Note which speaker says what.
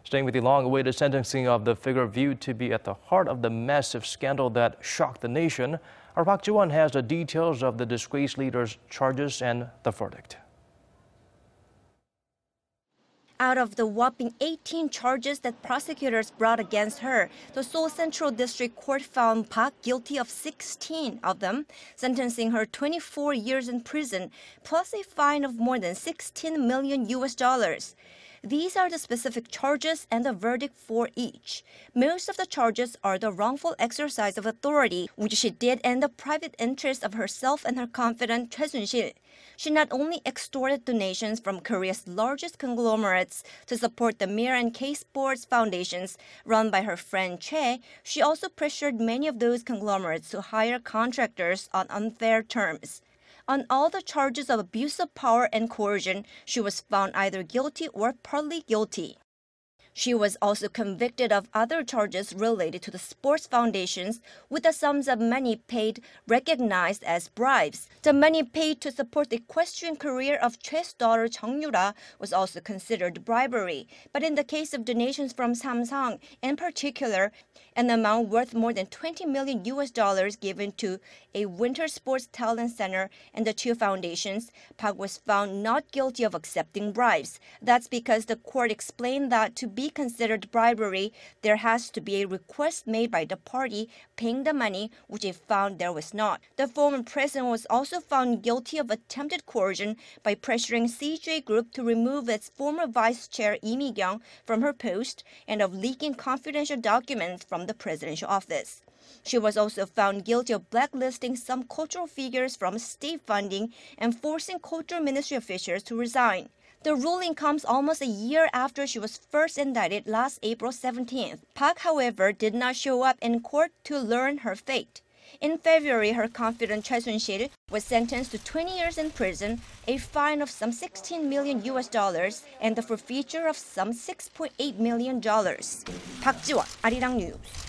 Speaker 1: Staying with the long-awaited sentencing of the figure viewed to be at the heart of the massive scandal that shocked the nation, our Park Geun-hye has the details of the disgraced leader's charges and the verdict.
Speaker 2: Out of the whopping 18 charges that prosecutors brought against her, the Seoul Central District Court found Park guilty of 16 of them, sentencing her 24 years in prison, plus a fine of more than $16 million. These are the specific charges and the verdict for each. Most of the charges are the wrongful exercise of authority, which she did in the private interest of herself and her confidant Choi Soon-sil. She not only extorted donations from Korea's largest conglomerates to support the Mir and K-Sports foundations run by her friend Choi, she also pressured many of those conglomerates to hire contractors on unfair terms. On all the charges of abuse of power and coercion, she was found either guilty or partly guilty. She was also convicted of other charges related to the sports foundations, with the sums of money paid recognized as bribes. The money paid to support the equestrian career of Choi's daughter Jung Yoo-ra was also considered bribery. But in the case of donations from Samsung, in particular, an amount worth more than $20 million given to a winter sports talent center and the two foundations, Park was found not guilty of accepting bribes. That's because the court explained that to be considered bribery, there has to be a request made by the party paying the money, which it found there was not. The former president was also found guilty of attempted coercion by pressuring CJ Group to remove its former vice chair Lee Mi-kyung from her post and of leaking confidential documents from the presidential office. She was also found guilty of blacklisting some cultural figures from state funding and forcing cultural ministry officials to resign. The ruling comes almost a year after she was first indicted last April 17th. Park, however, did not show up in court to learn her fate. In February, her confidant Choi Soon-sil was sentenced to 20 years in prison, a fine of some $16 million, and the forfeiture of some $6.8 million. Park Ji-won, Arirang News.